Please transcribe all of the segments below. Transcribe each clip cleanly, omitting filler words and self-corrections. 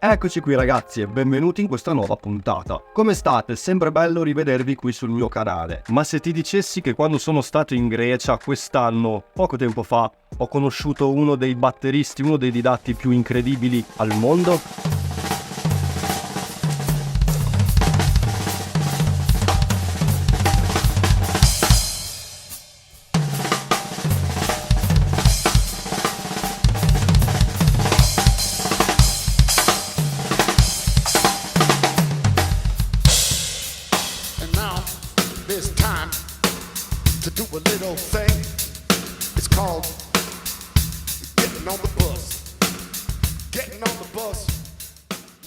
Eccoci qui ragazzi e benvenuti in questa nuova puntata. Come state? Sempre bello rivedervi qui sul mio canale. Ma se ti dicessi che quando sono stato in Grecia quest'anno, poco tempo fa, ho conosciuto uno dei batteristi, uno dei didatti più incredibili al mondo? There's time to do a little thing. It's called getting on the bus. Getting on the bus.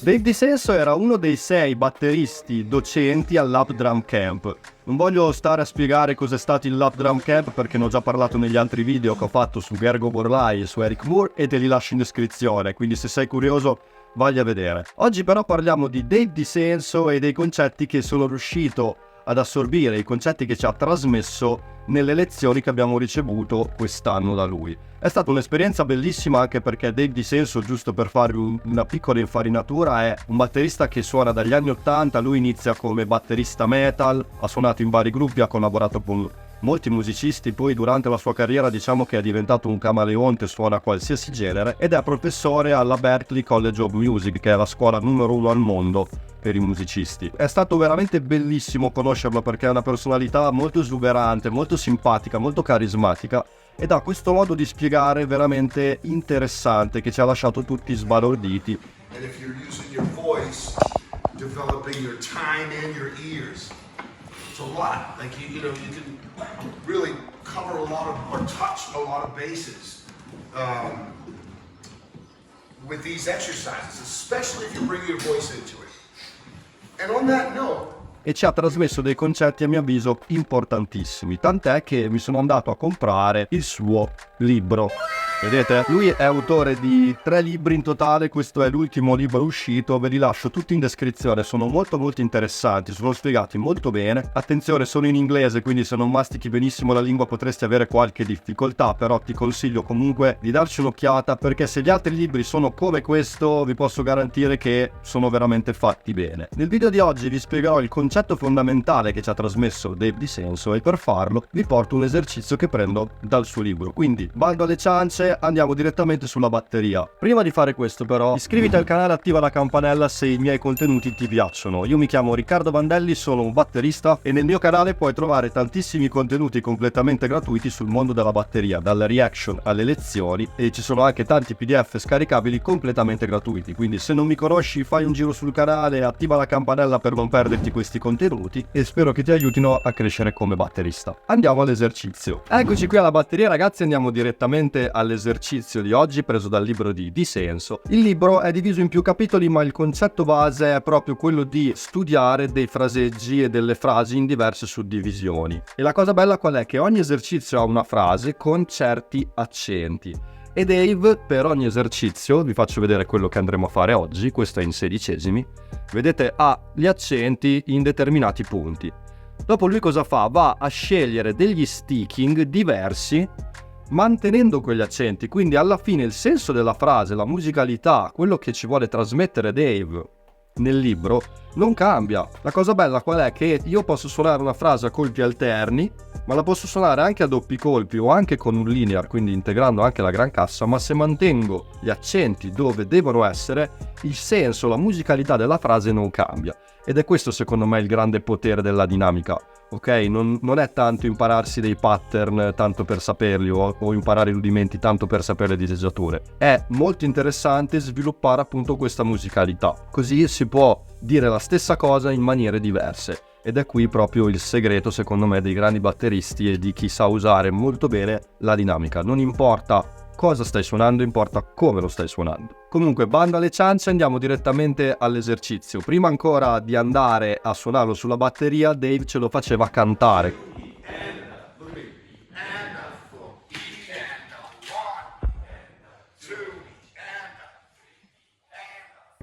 Dave DiSenso era uno dei 6 batteristi docenti al Lap Drum Camp. Non voglio stare a spiegare cos'è stato il Lap Drum Camp perché ne ho già parlato negli altri video che ho fatto su Gergo Borlai e su Eric Moore e te li lascio in descrizione, quindi se sei curioso vai a vedere. Oggi però parliamo di Dave DiSenso e dei concetti che sono riuscito ad assorbire, i concetti che ci ha trasmesso nelle lezioni che abbiamo ricevuto quest'anno da lui. È stata un'esperienza bellissima anche perché Dave DiSenso, giusto per farvi una piccola infarinatura, è un batterista che suona dagli anni 80, lui inizia come batterista metal, ha suonato in vari gruppi, ha collaborato con molti musicisti, poi durante la sua carriera diciamo che è diventato un camaleonte, suona qualsiasi genere ed è professore alla Berklee College of Music, che è la scuola numero 1 al mondo per i musicisti. È stato veramente bellissimo conoscerlo perché è una personalità molto esuberante, molto simpatica, molto carismatica ed ha questo modo di spiegare veramente interessante che ci ha lasciato tutti sbalorditi. And if you're using your voice, developing your time and your ears. It's a lot. Like you know, you can really cover a lot of or touch a lot of bases with these exercises, especially if you bring your voice into it. And on that note, E ci ha trasmesso dei concetti a mio avviso importantissimi, tant'è che mi sono andato a comprare il suo libro. Vedete? Lui è autore di 3 libri in totale, questo è l'ultimo libro uscito, ve li lascio tutti in descrizione, sono molto interessanti, sono spiegati molto bene. Attenzione, sono in inglese, quindi se non mastichi benissimo la lingua potresti avere qualche difficoltà, però ti consiglio comunque di darci un'occhiata perché se gli altri libri sono come questo, vi posso garantire che sono veramente fatti bene. Nel video di oggi vi spiegherò il concetto fondamentale che ci ha trasmesso Dave DiSenso e per farlo vi porto un esercizio che prendo dal suo libro, quindi bando alle ciance, andiamo direttamente sulla batteria. Prima di fare questo però iscriviti al canale e attiva la campanella se i miei contenuti ti piacciono. Io mi chiamo Riccardo Vandelli, sono un batterista e nel mio canale puoi trovare tantissimi contenuti completamente gratuiti sul mondo della batteria, dalle reaction alle lezioni, e ci sono anche tanti PDF scaricabili completamente gratuiti, quindi se non mi conosci fai un giro sul canale, attiva la campanella per non perderti questi contenuti e spero che ti aiutino a crescere come batterista. Andiamo all'esercizio. Eccoci qui alla batteria ragazzi, andiamo direttamente all'esercizio di oggi preso dal libro di DiSenso. Il libro è diviso in più capitoli ma il concetto base è proprio quello di studiare dei fraseggi e delle frasi in diverse suddivisioni. E la cosa bella qual è? Che ogni esercizio ha una frase con certi accenti. E Dave per ogni esercizio, vi faccio vedere quello che andremo a fare oggi, questo è in 16esimi, vedete ha gli accenti in determinati punti. Dopo lui cosa fa? Va a scegliere degli sticking diversi mantenendo quegli accenti, quindi alla fine il senso della frase, la musicalità, quello che ci vuole trasmettere Dave nel libro non cambia. La cosa bella qual è? Che io posso suonare una frase a colpi alterni, ma la posso suonare anche a doppi colpi o anche con un linear, quindi integrando anche la gran cassa, ma se mantengo gli accenti dove devono essere, il senso, la musicalità della frase non cambia. Ed è questo secondo me il grande potere della dinamica. Ok, non è tanto impararsi dei pattern tanto per saperli o imparare i rudimenti tanto per sapere le diteggiature. È molto interessante sviluppare appunto questa musicalità. Così si può dire la stessa cosa in maniere diverse. Ed è qui proprio il segreto secondo me dei grandi batteristi e di chi sa usare molto bene la dinamica. Non importa cosa stai suonando, importa come lo stai suonando. Comunque, bando alle ciance, andiamo direttamente all'esercizio. Prima ancora di andare a suonarlo sulla batteria, Dave ce lo faceva cantare.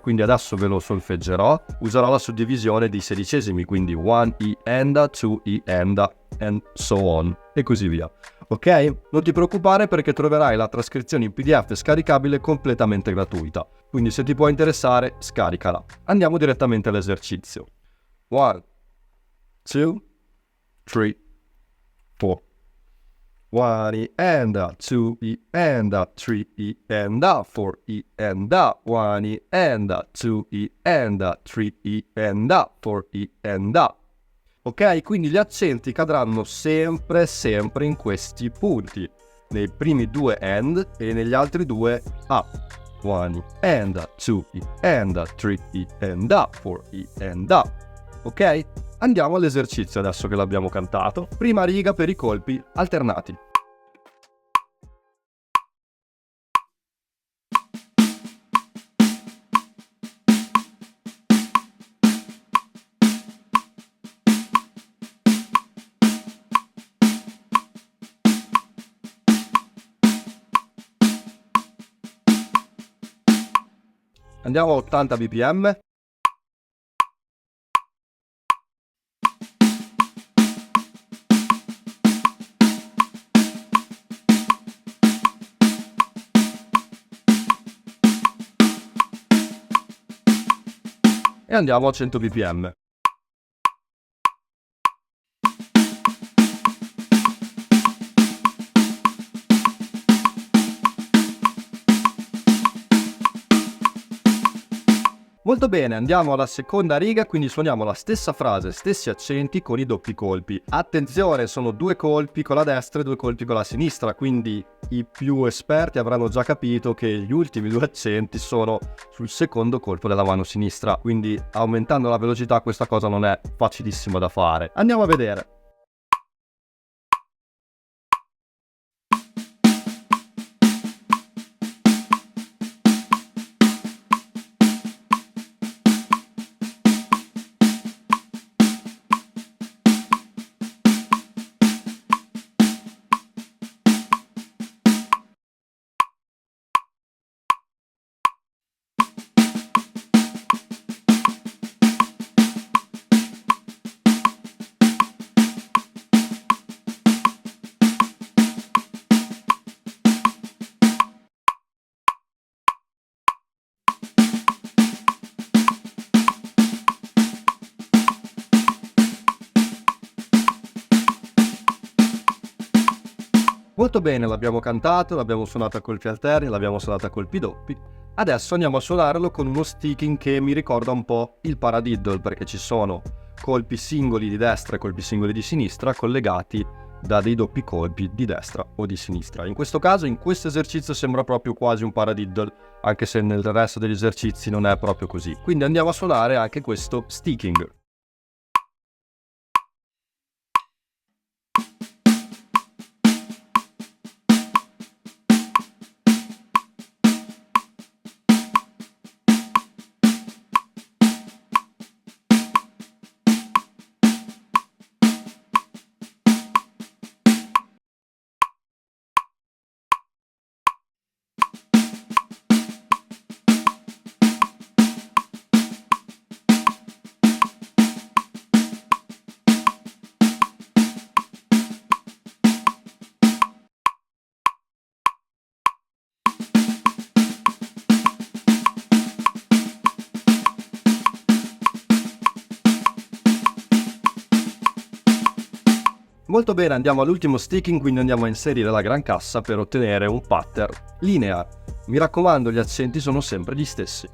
Quindi adesso ve lo solfeggerò, userò la suddivisione di 16esimi, quindi 1 E and 2 E and and so on, e così via. Ok? Non ti preoccupare perché troverai la trascrizione in PDF scaricabile completamente gratuita. Quindi se ti può interessare, scaricala. Andiamo direttamente all'esercizio. 1, 2, 3, 4. 1 and up, 2 and up, 3 and up, 4 and up, 1 and up, 2 and up, 3 and up, 4 and up. Ok, quindi gli accenti cadranno sempre in questi punti, nei primi 2 and e negli altri 2 up. 1 and up, 2 and up, 3 and up, 4 and up. Ok? Andiamo all'esercizio adesso che l'abbiamo cantato. Prima riga per i colpi alternati. Andiamo a 80 bpm. E andiamo a 100 bpm. Molto bene, andiamo alla seconda riga, quindi suoniamo la stessa frase, stessi accenti con i doppi colpi. Attenzione, sono 2 colpi con la destra e 2 colpi con la sinistra, quindi i più esperti avranno già capito che gli ultimi 2 accenti sono sul secondo colpo della mano sinistra, quindi aumentando la velocità questa cosa non è facilissima da fare. Andiamo a vedere. Molto bene, l'abbiamo cantato, l'abbiamo suonato a colpi alterni, l'abbiamo suonato a colpi doppi. Adesso andiamo a suonarlo con uno sticking che mi ricorda un po' il paradiddle, perché ci sono colpi singoli di destra e colpi singoli di sinistra collegati da dei doppi colpi di destra o di sinistra. In questo caso, in questo esercizio sembra proprio quasi un paradiddle, anche se nel resto degli esercizi non è proprio così. Quindi andiamo a suonare anche questo sticking. Molto bene, andiamo all'ultimo sticking, quindi andiamo a inserire la gran cassa per ottenere un pattern lineare. Mi raccomando, gli accenti sono sempre gli stessi.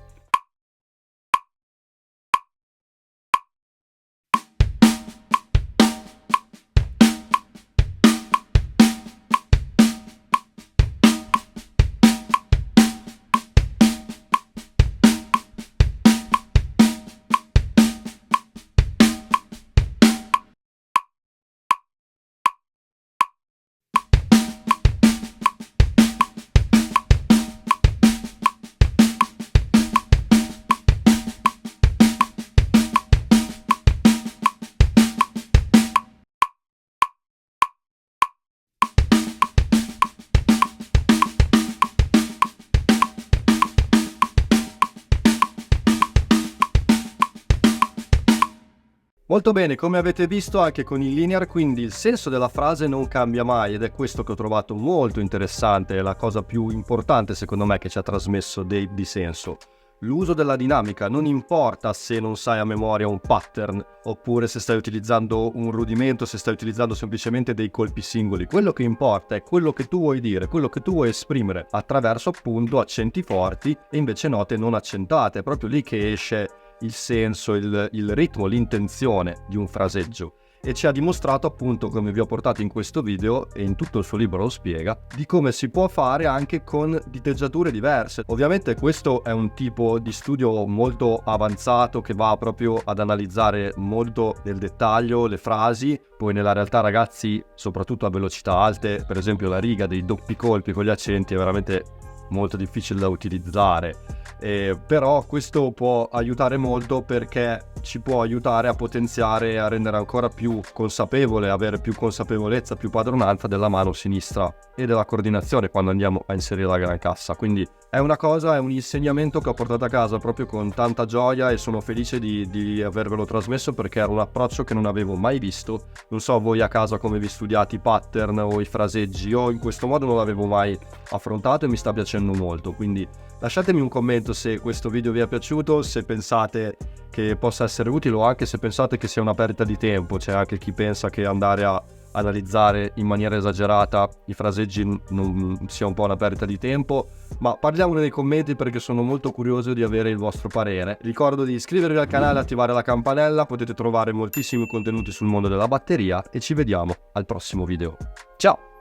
Molto bene, come avete visto anche con il linear, quindi il senso della frase non cambia mai, ed è questo che ho trovato molto interessante, è la cosa più importante secondo me che ci ha trasmesso Dave di senso. L'uso della dinamica, non importa se non sai a memoria un pattern, oppure se stai utilizzando un rudimento, se stai utilizzando semplicemente dei colpi singoli. Quello che importa è quello che tu vuoi dire, quello che tu vuoi esprimere attraverso appunto accenti forti e invece note non accentate. È proprio lì che esce il senso, il ritmo, l'intenzione di un fraseggio. E ci ha dimostrato appunto, come vi ho portato in questo video e in tutto il suo libro lo spiega, di come si può fare anche con diteggiature diverse. Ovviamente questo è un tipo di studio molto avanzato che va proprio ad analizzare molto nel dettaglio le frasi. Poi nella realtà, ragazzi, soprattutto a velocità alte, per esempio la riga dei doppi colpi con gli accenti è veramente molto difficile da utilizzare. Però questo può aiutare molto, perché ci può aiutare a potenziare e a rendere ancora più consapevole, avere più consapevolezza, più padronanza della mano sinistra e della coordinazione quando andiamo a inserire la grancassa. Quindi è una cosa, è un insegnamento che ho portato a casa proprio con tanta gioia, e sono felice di avervelo trasmesso, perché era un approccio che non avevo mai visto. Non so voi a casa come vi studiate i pattern o i fraseggi, io in questo modo non l'avevo mai affrontato e mi sta piacendo molto. Quindi lasciatemi un commento se questo video vi è piaciuto, se pensate che possa essere utile, o anche se pensate che sia una perdita di tempo. C'è anche chi pensa che andare a analizzare in maniera esagerata i fraseggi non sia un po' una perdita di tempo, ma parliamone nei commenti, perché sono molto curioso di avere il vostro parere. Ricordo di iscrivervi al canale e attivare la campanella, potete trovare moltissimi contenuti sul mondo della batteria, e ci vediamo al prossimo video. Ciao!